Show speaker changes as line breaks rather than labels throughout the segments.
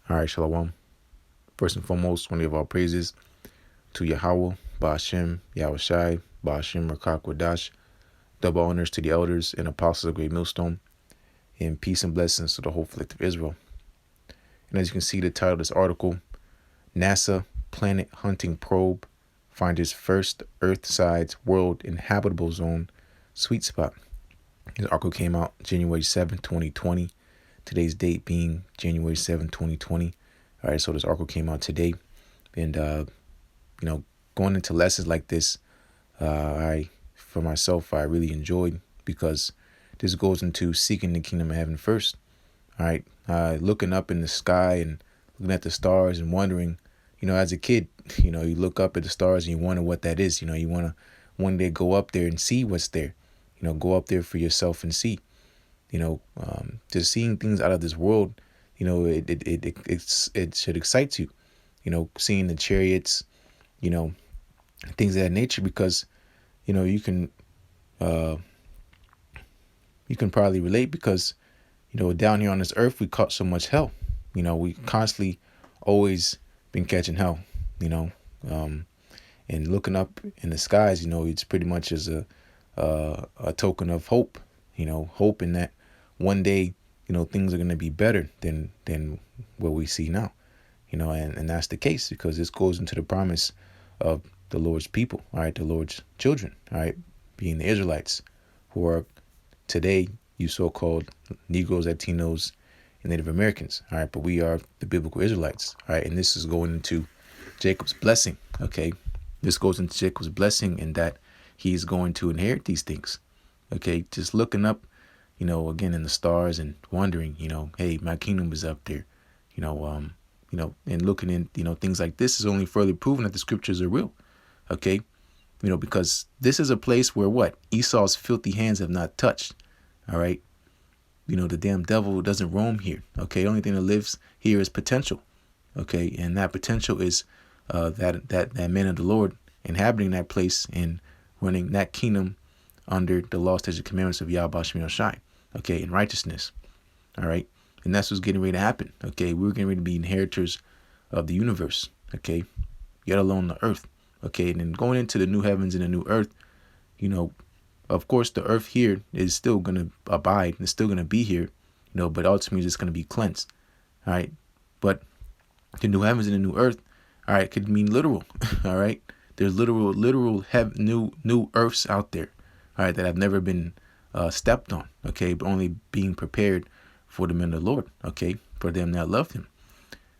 All right, Shalom. First and foremost, want to give all praises to Yahawah, BaHashem, YAHAWASHI, BaHashem, Rakakwadash. Double honors to the elders and apostles of Great Millstone, and peace and blessings to the whole fleet of Israel. And as you can see, the title of this article, NASA Planet Hunting Probe finds its first Earth-sized world inhabitable zone sweet spot. This article came out January 7, 2020. Today's date being January 7, 2020. All right, so this article came out today. And, going into lessons like this, for myself, I really enjoyed, because this goes into seeking the kingdom of heaven first. All right, looking up in the sky and looking at the stars and wondering, as a kid, you look up at the stars and you wonder what that is. You want to one day go up there and see what's there. Go up there for yourself and see. Just seeing things out of this world, it should excite you. Seeing the chariots, things of that nature, because you can probably relate, because down here on this earth we caught so much hell. We constantly always been catching hell. And looking up in the skies, it's pretty much as a token of hope. Hoping that one day things are going to be better than what we see now. And that's the case, because this goes into the promise of the Lord's people, all right, the Lord's children, all right, being the Israelites, who are today you so-called Negroes, Latinos, and Native Americans, all right, but we are the biblical Israelites, all right, and this is going into Jacob's blessing, okay? This goes into Jacob's blessing, in that he's going to inherit these things, okay? Just looking up, again in the stars and wondering, hey, my kingdom is up there, and looking in, things like this is only further proving that the scriptures are real, okay? Because this is a place where what? Esau's filthy hands have not touched, all right? The damn devil doesn't roam here, okay? The only thing that lives here is potential, okay? And that potential is that man of the Lord inhabiting that place and running that kingdom under the law, statutes, and commandments of Yahweh Shai, okay, in righteousness, all right? And that's what's getting ready to happen, okay? We're getting ready to be inheritors of the universe, okay, yet alone the earth, okay? And then going into the new heavens and the new earth, of course, the earth here is still going to abide. It's still going to be here, but ultimately it's going to be cleansed, all right? But the new heavens and the new earth, all right, could mean literal, all right? There's literal new earths out there, all right, that have never been stepped on, okay, but only being prepared for the men of the Lord, okay, for them that love him,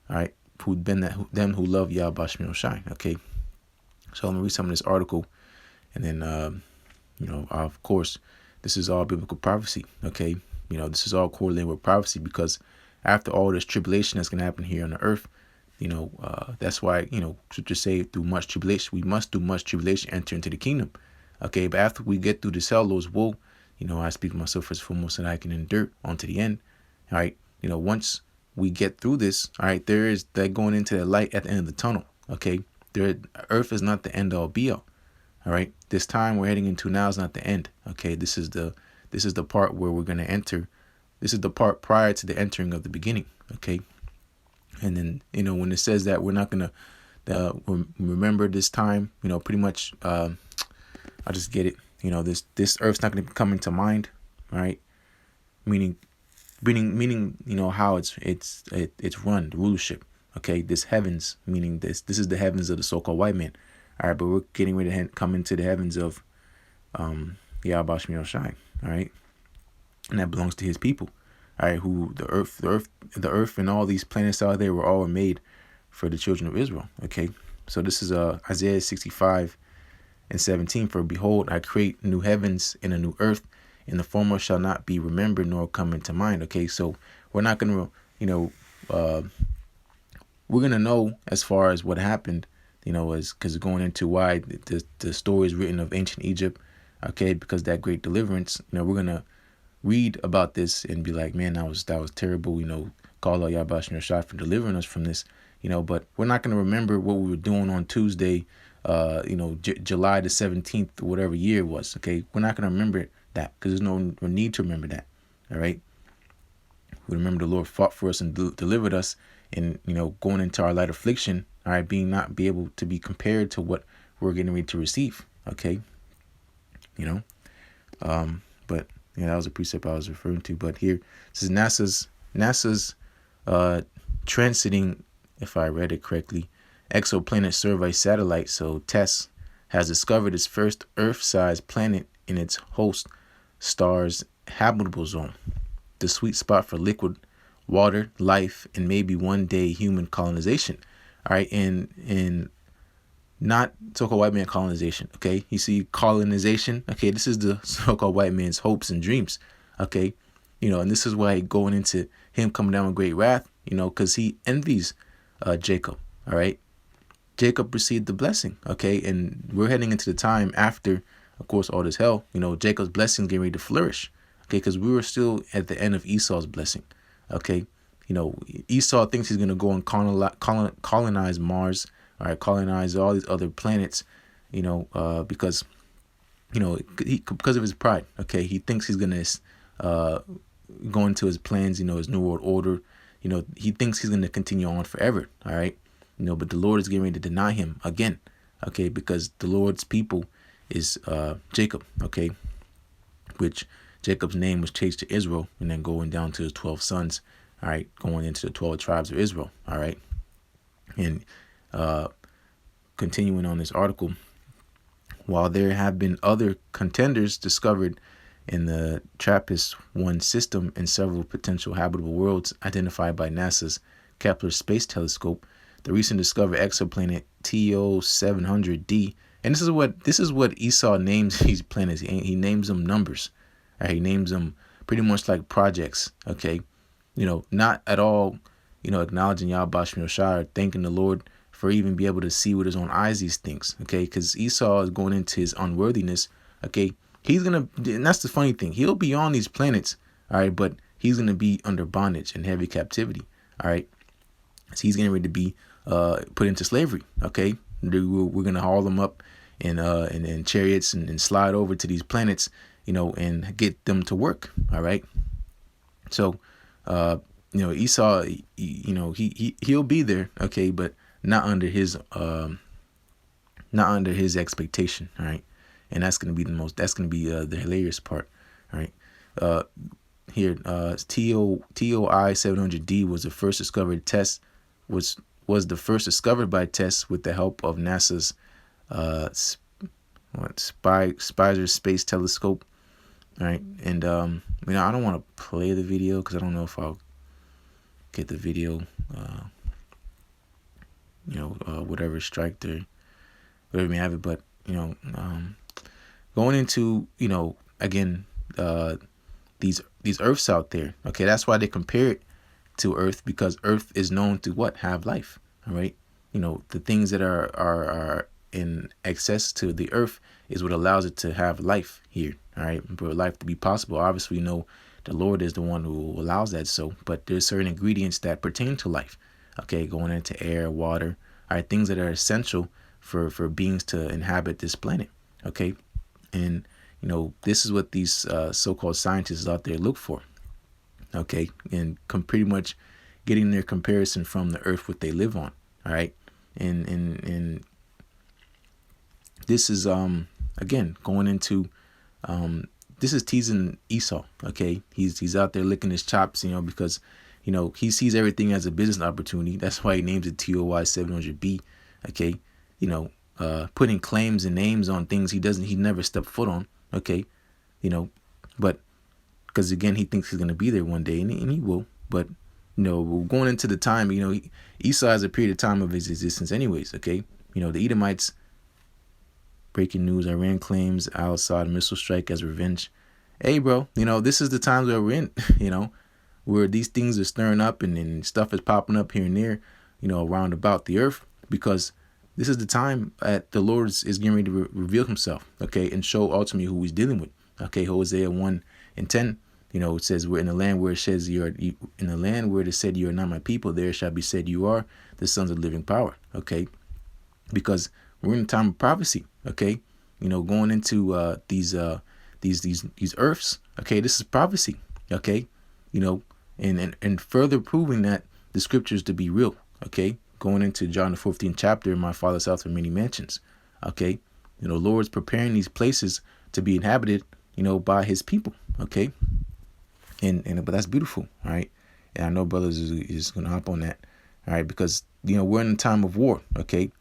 all right, them who love Yahweh Shai, okay. So I'm gonna read some of this article, and then of course, this is all biblical prophecy, okay. This is all correlated with prophecy, because after all this tribulation that's gonna happen here on the earth, that's why scriptures say through much tribulation we must do much tribulation enter into the kingdom, okay. But after we get through this hell, Lord's will, I speak to myself first and foremost, that I can endure onto the end, all right. Once we get through this, all right, there is that going into the light at the end of the tunnel, okay. Earth is not the end all be all. All right, this time we're heading into now is not the end. Okay, this is the part where we're going to enter. This is the part prior to the entering of the beginning. Okay, and then when it says that we're not going to remember this time, pretty much I'll just get it. This earth's not going to come into mind. All right, meaning how it's run, the rulership. Okay, this heavens, meaning this is the heavens of the so-called white man. All right, but we're getting ready to come into the heavens of Yahweh Shai, all right, and that belongs to his people, all right, who the earth and all these planets out there were all made for the children of Israel, okay. So this is Isaiah 65:17. For behold, I create new heavens and a new earth, and the former shall not be remembered nor come into mind, okay. So we're not going to, we're going to know as far as what happened, as because going into why the story is written of ancient Egypt, okay, because that great deliverance, we're going to read about this and be like, man, that was terrible, call out Yahweh Shai for delivering us from this, but we're not going to remember what we were doing on Tuesday, July the 17th, whatever year it was, okay. We're not going to remember that, because there's no need to remember that, all right. We remember the Lord fought for us and delivered us, and going into our light affliction, all right, being not be able to be compared to what we're getting ready to receive. Okay, but that was a precept I was referring to. But here this is NASA's transiting, if I read it correctly, exoplanet survey satellite. So TESS has discovered its first Earth-sized planet in its host star's habitable zone, the sweet spot for liquid water, life, and maybe one day human colonization. All right, and not so-called white man colonization. Okay, you see colonization. Okay, this is the so-called white man's hopes and dreams. Okay, and this is why going into him coming down with great wrath. Because he envies Jacob. All right, Jacob received the blessing. Okay, and we're heading into the time after, of course, all this hell. Jacob's blessing getting ready to flourish. Okay, because we were still at the end of Esau's blessing. Okay, Esau thinks he's going to go and colonize Mars. All right, colonize all these other planets. Because because of his pride. Okay, he thinks he's going to go into his plans. His new world order. He thinks he's going to continue on forever. All right, but the Lord is getting ready to deny him again. Okay, because the Lord's people is Jacob. Okay, which Jacob's name was changed to Israel, and then going down to his 12 sons. All right, going into the 12 tribes of Israel. All right, and continuing on this article, while there have been other contenders discovered in the TRAPPIST-1 system and several potential habitable worlds identified by NASA's Kepler Space Telescope, the recent discovered exoplanet TO-700D, and this is what Esau names these planets. He names them numbers. Right? He names them pretty much like projects. Okay, not at all, acknowledging YAHAWASHI, thanking the Lord for even be able to see with his own eyes these things. Okay, because Esau is going into his unworthiness. Okay, and that's the funny thing. He'll be on these planets, all right, but he's gonna be under bondage and heavy captivity. All right, so he's getting ready to be put into slavery. Okay, we're gonna haul them up in chariots and slide over to these planets, and get them to work. All right, so Esau, he'll be there. Okay, but not under his expectation. All right, and that's gonna be the hilarious part. All right, here TOI 700D was the first discovered test was the first discovered by TESS with the help of NASA's Spitzer Space Telescope. All right, and I don't want to play the video because I don't know if I'll get the video whatever strike there, whatever may have it. But going into again these Earths out there. Okay, that's why they compare it to Earth, because Earth is known to have life. All right, the things that are in excess to the Earth is what allows it to have life here. All right, for life to be possible. Obviously, we know the Lord is the one who allows that. So, but there's certain ingredients that pertain to life. Okay, going into air, water, all right, things that are essential for beings to inhabit this planet. Okay, and this is what these so-called scientists out there look for. Okay, and pretty much getting their comparison from the Earth, what they live on. All right, and this is again going into this is teasing Esau. Okay, he's out there licking his chops, because he sees everything as a business opportunity. That's why he names it TOI 700B. Okay, putting claims and names on things he never stepped foot on. Okay, but because again he thinks he's gonna be there one day, and he will. But going into the time, Esau has a period of time of his existence, anyways. Okay, the Edomites. Breaking news: Iran claims Al-Assad missile strike as revenge. Hey, bro, this is the times where we're in. Where these things are stirring up and stuff is popping up here and there, around about the earth, because this is the time that the Lord is getting ready to reveal himself, okay, and show ultimately who he's dealing with. Okay, Hosea 1:10, it says, "We're in the land where it says in the land where it is said you are not my people, there shall be said you are the sons of living power." Okay, because we're in a time of prophecy. Okay, going into these earths. Okay, this is prophecy. Okay, and further proving that the scriptures to be real. Okay, going into John the 14th chapter, in my Father's house are many mansions. Okay, Lord's preparing these places to be inhabited, by His people. Okay, and but that's beautiful. All right, and I know brothers is gonna hop on that. All right, because we're in a time of war. Okay,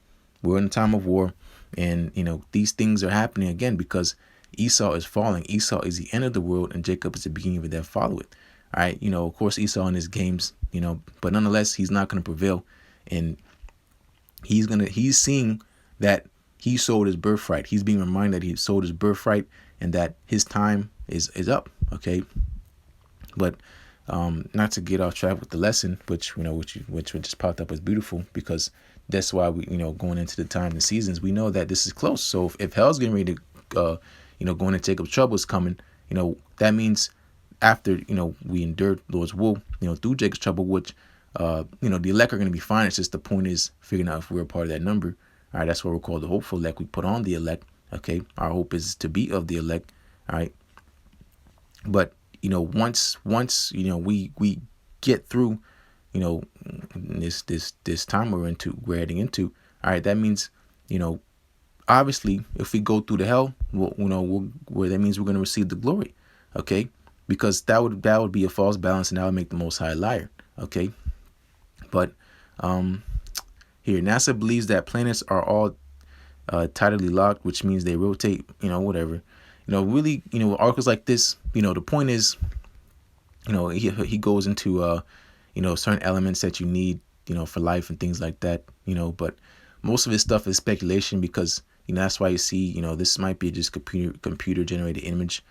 we're in a time of war, and these things are happening again because Esau is falling. Esau is the end of the world, and Jacob is the beginning of it that follow it. All right, of course Esau in his games, but nonetheless he's not going to prevail, and he's seeing that he sold his birthright. He's being reminded that he sold his birthright and that his time is up. Okay, but not to get off track with the lesson, which just popped up as beautiful, because that's why we going into the times and seasons, we know that this is close. So if hell's getting ready to going into Jacob's trouble is coming, that means after we endured Lord's will, through Jacob's trouble, which the elect are going to be fine. It's just the point is figuring out if we're a part of that number. All right, that's what we're called the hopeful elect. We put on the elect. Okay, our hope is to be of the elect. All right, but once we get through this time we're heading into, all right, that means obviously if we go through the hell, that means we're going to receive the glory. Okay, because that would be a false balance, and that would make the Most High a liar. Okay, but here NASA believes that planets are all tidally locked, which means they rotate, whatever. Really, articles like this, the point is, he goes into certain elements that you need, for life and things like that, but most of his stuff is speculation, because that's why you see, this might be just computer generated image.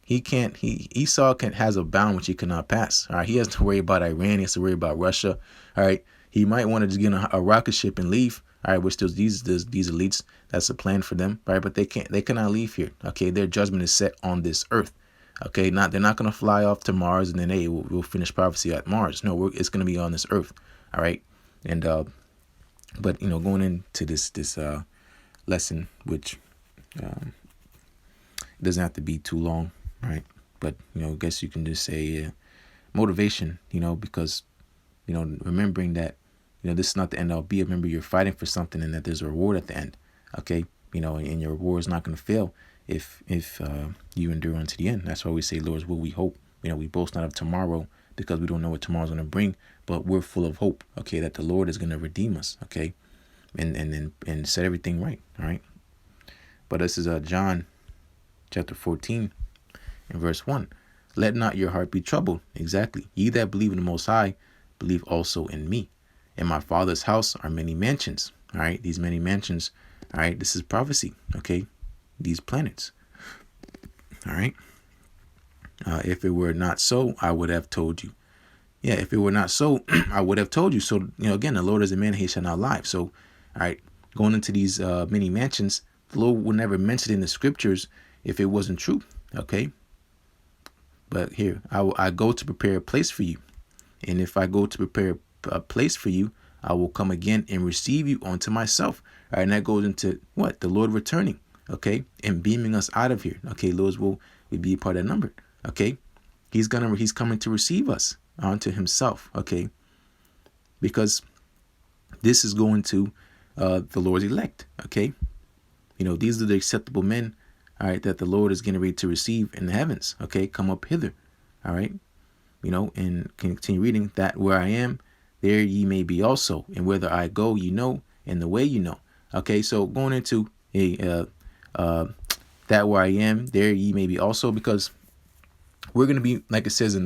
Esau has a bound which he cannot pass. All right, he has to worry about Iran. He has to worry about Russia. All right, he might want to just get on a rocket ship and leave. All right, which these elites, that's a plan for them, right? But they cannot leave here. Okay, their judgment is set on this earth. Okay, they're not gonna fly off to Mars and then hey, we'll finish prophecy at Mars. No, it's gonna be on this earth. All right, and but going into this lesson, which it doesn't have to be too long, right? But I guess you can just say motivation, because remembering that this is not the end all be. Remember, you're fighting for something, and that there's a reward at the end. Okay, and your reward is not going to fail if you endure unto the end. That's why we say, Lord's will we hope. We boast not of tomorrow, because we don't know what tomorrow's going to bring, but we're full of hope. Okay, that the Lord is going to redeem us. Okay, and set everything right. All right. But this is John chapter 14 and verse 1. Let not your heart be troubled. Exactly. Ye that believe in the Most High, believe also in me. In my Father's house are many mansions. All right, these many mansions. All right, this is prophecy. Okay, these planets. All right. If it were not so, I would have told you. Yeah, if it were not so, I would have told you. So again, the Lord is a man; he shall not lie. So, all right, going into these many mansions, the Lord would never mention it in the scriptures if it wasn't true. Okay. But here, I go to prepare a place for you, and if I go to prepare a place for you, I will come again and receive you unto myself. All right, and that goes into what? The Lord returning, okay, and beaming us out of here. Okay, Lord's will we be a part of that number. Okay, he's coming to receive us unto himself. Okay, because this is going to the Lord's elect. Okay, these are the acceptable men. All right, that the Lord is getting ready to receive in the heavens. Okay, come up hither. All right, and continue reading that where I am, there ye may be also, and whither I go, and the way Okay, so going into that where I am, there ye may be also, because we're going to be, like it says in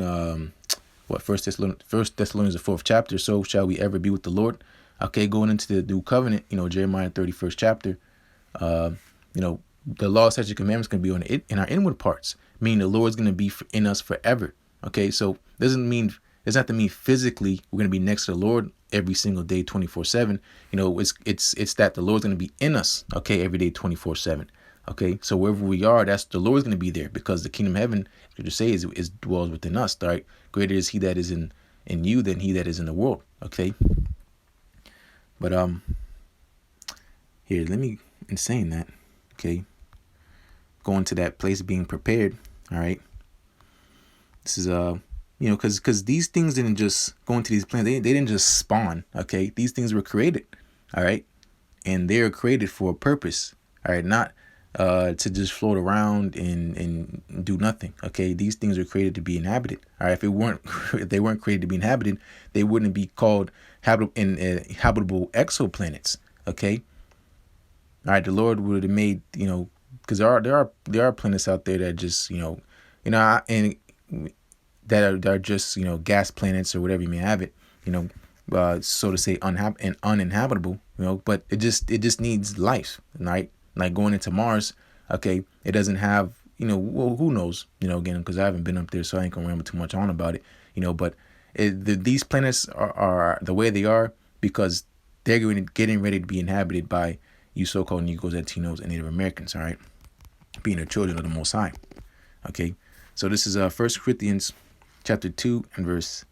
First Thessalonians, the 4th chapter, so shall we ever be with the Lord. Okay, going into the new covenant, Jeremiah 31st chapter, the law, statutes, commandments can be in our inward parts, meaning the Lord's going to be in us forever. Okay, so doesn't have to mean physically we're going to be next to the Lord every single day, 24/7. It's that the Lord's going to be in us, okay, every day, 24/7. Okay, so wherever we are, that's the Lord's going to be there, because the kingdom of heaven, scripture says, is dwells within us. All right, greater is he that is in you than he that is in the world. Okay, but here, let me, in saying that, okay, going to that place being prepared. All right, this is You know, because these things didn't just go into these planets. They didn't just spawn. Okay, these things were created. All right, and they are created for a purpose. All right, not to just float around and do nothing. Okay, these things are created to be inhabited. All right, if they weren't created to be inhabited, they wouldn't be called habitable exoplanets. Okay, all right, the Lord would have made, you know, because there are planets out there that just, and that are just, gas planets or whatever you may have it, so to say, uninhabitable, but it just needs life, right? Like going into Mars, okay, it doesn't have, well, who knows, again, because I haven't been up there, so I ain't gonna ramble too much on about it, but these planets are the way they are because they're getting ready to be inhabited by you so-called Negroes, Latinos, and Native Americans, all right, being the children of the Most High, okay? So this is 1 Corinthians chapter 2 and verse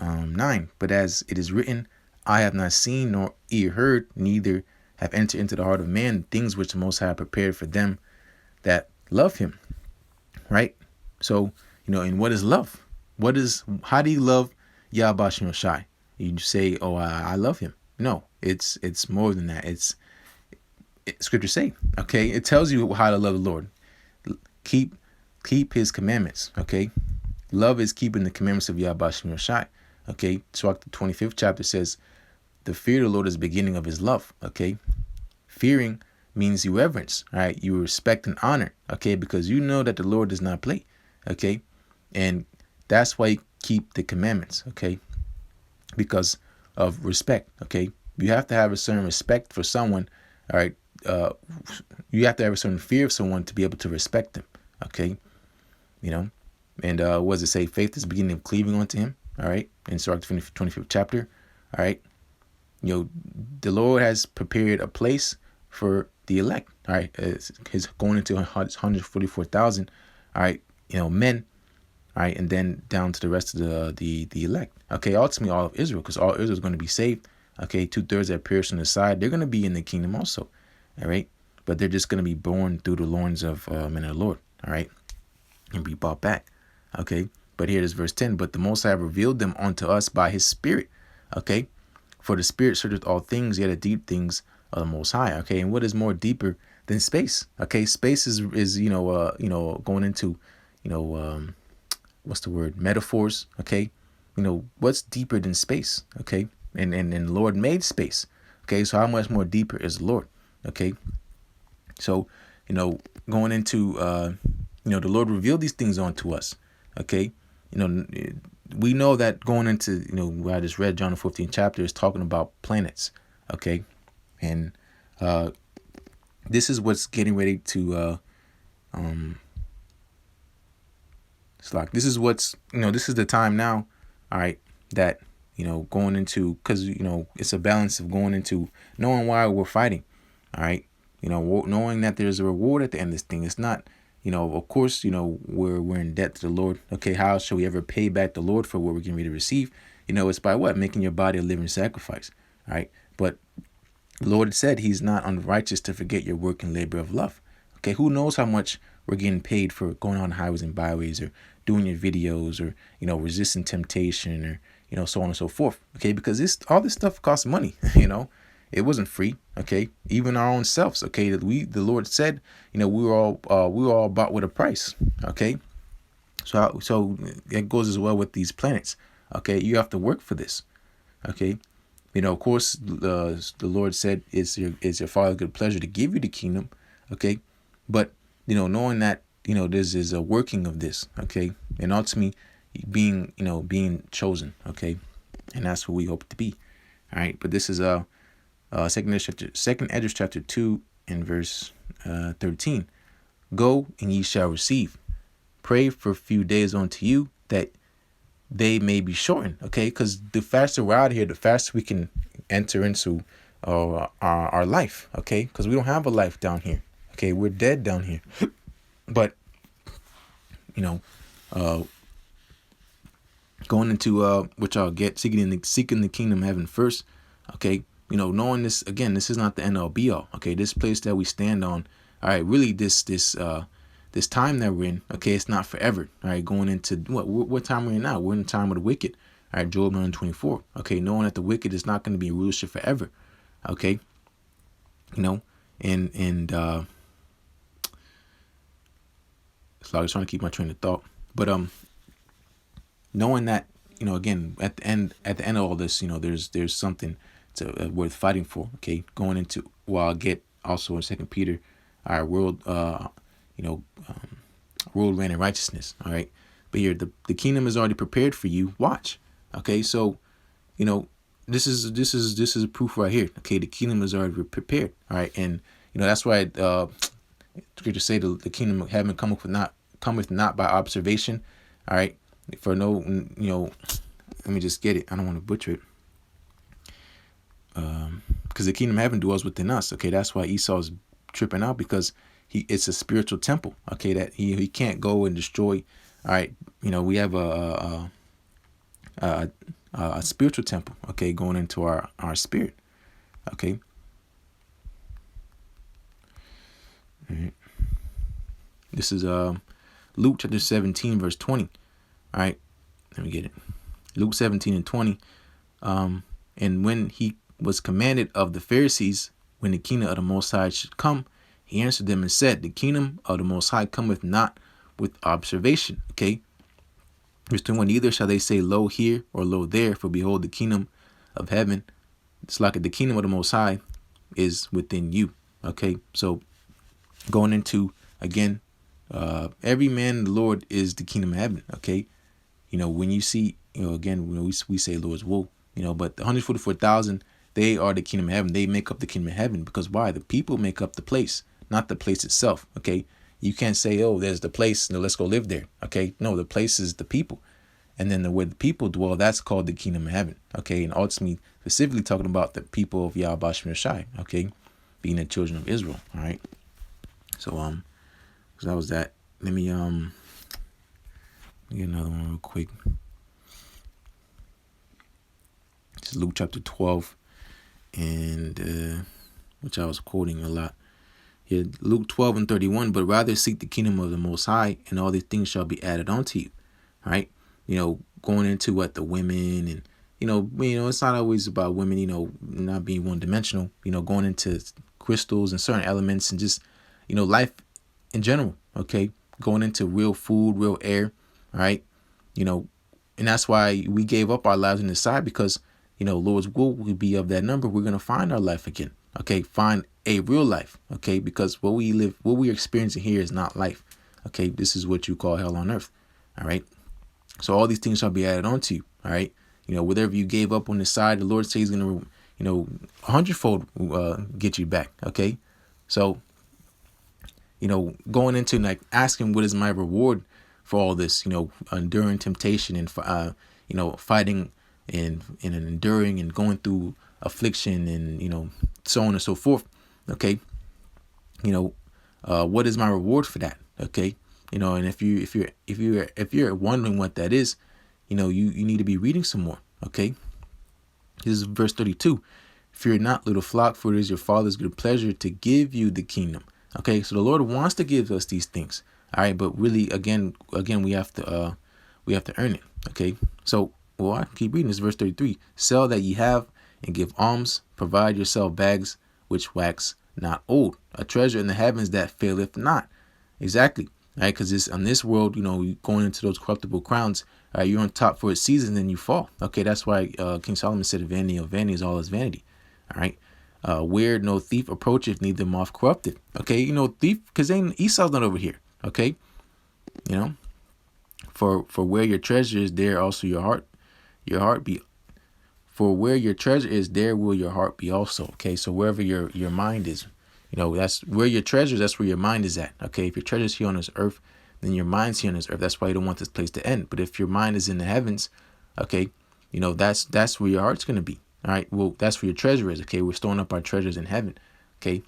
9. But as it is written, I have not seen nor ear heard, neither have entered into the heart of man things which the Most High prepared for them that love him, right? So, and what is love? How do you love YAHAWASHI? You say, oh, I love him. No, it's more than that. Scripture say, okay, it tells you how to love the Lord. Keep his commandments, okay? Love is keeping the commandments of YAHAWASHI, okay? So the 25th chapter says, the fear of the Lord is the beginning of his love, okay? Fearing means you reverence, right? You respect and honor, okay? Because you know that the Lord does not play, okay? And that's why you keep the commandments, okay? Because of respect, okay? You have to have a certain respect for someone, all right? You have to have a certain fear of someone to be able to respect them, okay? And what does it say? Faith is the beginning of cleaving unto him, all right? In Sirach 25th chapter, all right? The Lord has prepared a place for the elect, all right? His going into 144,000, all right, men, all right, and then down to the rest of the elect, okay? Ultimately, all of Israel, because all Israel is going to be saved, okay? 2/3 that perish on the side, they're going to be in the kingdom also, all right? But they're just going to be born through the loins of men of the Lord, all right? And be brought back, okay? But here is verse 10. But the Most High revealed them unto us by his Spirit, okay? For the Spirit searcheth all things, yet the deep things of the Most High, okay? And what is more deeper than space, okay? Space is going into, what's the word? Metaphors, okay? What's deeper than space, okay? And the Lord made space, okay? So how much more deeper is the Lord, okay? So, going into, the Lord revealed these things unto us, okay? We know that going into, where I just read John the 14th chapter is talking about planets, okay? And this is what's getting ready to, it's like, this is what's, this is the time now, all right, that, going into, because, it's a balance of going into knowing why we're fighting, all right? Knowing that there's a reward at the end of this thing. It's not, of course, we're in debt to the Lord. Okay, how shall we ever pay back the Lord for what we're getting ready to receive? It's by what? Making your body a living sacrifice, all right? But the Lord said he's not unrighteous to forget your work and labor of love. Okay, who knows how much we're getting paid for going on highways and byways or doing your videos or, resisting temptation or, so on and so forth. Okay, because all this stuff costs money, It wasn't free, okay? Even our own selves, okay? The Lord said, we were all bought with a price, okay? So it goes as well with these planets, okay? You have to work for this, okay? Of course, the Lord said it's your Father's good pleasure to give you the kingdom, okay? But knowing that this is a working of this, okay, and ultimately being chosen, okay, and that's what we hope to be, all right. But this is Second Esdras chapter 2 and verse 13. Go and ye shall receive. Pray for a few days unto you that they may be shortened. Okay, because the faster we're out here, the faster we can enter into our life. Okay, because we don't have a life down here. Okay, we're dead down here. But going into which I'll get seeking the kingdom of heaven first. Okay. Knowing this, again, this is not the end all be all. Okay, this place that we stand on, all right, really this this time that we're in, okay, it's not forever. All right, going into what time we're in now? We're in the time of the wicked. All right, Job 9:24. Okay, knowing that the wicked is not going to be in rulership forever. Okay, and so I was trying to keep my train of thought, but knowing that, again, at the end of all this, there's something worth fighting for. Okay, going into, I'll get also in 2 Peter, our world, world reign in righteousness. All right, but here the kingdom is already prepared for you. Watch. Okay, so this is a proof right here. Okay, the kingdom is already prepared. All right, and that's why scripture say the kingdom of heaven cometh not by observation. All right, for no, let me just get it. I don't want to butcher it. Because the kingdom of heaven dwells within us. Okay, that's why Esau's tripping out, because it's a spiritual temple. Okay, that he can't go and destroy. All right, we have a spiritual temple. Okay, going into our spirit. Okay. All right. This is Luke chapter 17 verse 20. All right, let me get it. Luke 17:20. And when he was commanded of the Pharisees when the kingdom of the Most High should come, he answered them and said, the kingdom of the Most High cometh not with observation. Okay. Verse 21, neither shall they say, lo here or lo there, for behold, the kingdom of heaven, it's like the kingdom of the Most High is within you. Okay. So going into, again, every man in the Lord is the kingdom of heaven. Okay. When you see, again, we say Lord's wool, but the 144,000, they are the kingdom of heaven. They make up the kingdom of heaven. Because why? The people make up the place, not the place itself. Okay. You can't say, oh, there's the place, let's go live there. Okay. No, the place is the people. And then where the people dwell, that's called the kingdom of heaven. Okay. And ultimately, specifically talking about the people of YAHAWASHI. Okay. Being the children of Israel. All right. So, so that was that. Let me get another one real quick. This is Luke chapter 12, and which I was quoting a lot. Here, Luke 12:31. But rather seek the kingdom of the Most High, and all these things shall be added unto you. All right. Going into what the women and it's not always about women. Not being one dimensional. Going into crystals and certain elements and just life in general. Okay. Going into real food, real air. All right. And that's why we gave up our lives on the side, because Lord's will be of that number. We're going to find our life again. Okay. Find a real life. Okay. Because what we're experiencing here is not life. Okay. This is what you call hell on earth. All right. So all these things shall be added on to you. All right. Whatever you gave up on the side, the Lord says he's going to, 100-fold get you back. Okay. So, going into like asking, what is my reward for all this, enduring temptation and, fighting and enduring and going through affliction and, so on and so forth. Okay. What is my reward for that? Okay. And if you're wondering what that is, you need to be reading some more. Okay. This is verse 32. Fear not, little flock, for it is your Father's good pleasure to give you the kingdom. Okay. So the Lord wants to give us these things. All right. But really, again, we have to earn it. Okay. So, I keep reading this, verse 33. Sell that ye have and give alms. Provide yourself bags which wax not old, a treasure in the heavens that faileth not. Exactly. Right, because on this world, going into those corruptible crowns, you're on top for a season, then you fall. Okay, that's why King Solomon said, vanity of vanity is all is vanity. All right, where no thief approacheth, neither moth corrupted. Okay, thief, because Esau's not over here. Okay, for where your treasure is, there also your heart be. For where your treasure is, there will your heart be also. Okay, so wherever your mind is. That's where your treasure is. That's where your mind is at. Okay. If your treasure is here on this earth, then your mind's here on this earth. That's why you don't want this place to end. But if your mind is in the heavens, okay, that's where your heart's going to be. All right. Well, that's where your treasure is. Okay. We're storing up our treasures in heaven. Okay.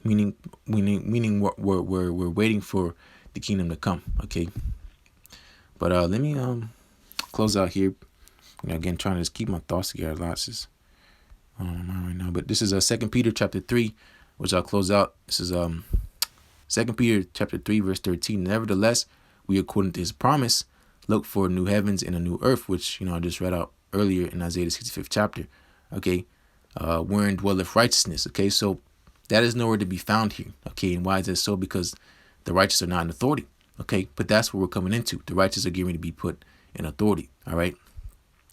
Meaning we're waiting for the kingdom to come. Okay. But let me close out here. Again, trying to just keep my thoughts together. Lots is right now. But this is 2 Peter chapter 3. Which I'll close out. This is 2 Peter chapter 3, verse 13. Nevertheless, we, according to his promise, look for new heavens and a new earth, which, I just read out earlier in Isaiah the 65th chapter. Okay, wherein dwelleth righteousness. Okay, so that is nowhere to be found here. Okay, and why is that so? Because the righteous are not in authority. Okay, but that's what we're coming into. The righteous are going to be put in authority. All right.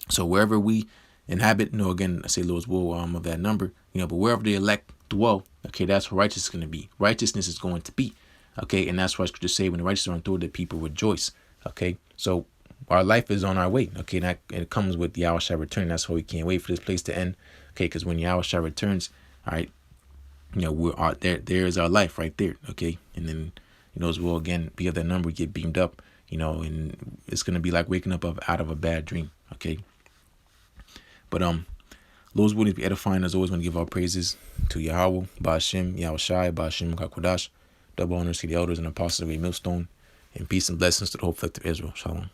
So wherever we inhabit, again, I say Lord's will of that number, but wherever the elect dwell, okay, that's where righteousness is going to be. Righteousness is going to be. Okay, and that's why Scripture say when the righteous are in authority, the people rejoice. Okay, so our life is on our way. Okay, and it comes with YAHAWASHI return. That's why we can't wait for this place to end. Okay, because when YAHAWASHI returns, all right, we're out there. There is our life right there. Okay, and then as well again, be of that number, get beamed up. And it's gonna be like waking up out of a bad dream. Okay, but Lord's will be edifying. As always, want to give our praises to Yahweh, Ba'ashem, YAHAWASHI, Ba'ashem, Kakwadash. Double honors to the elders and apostles of MILLSTONE, and peace and blessings to the whole collective Israel. Shalom.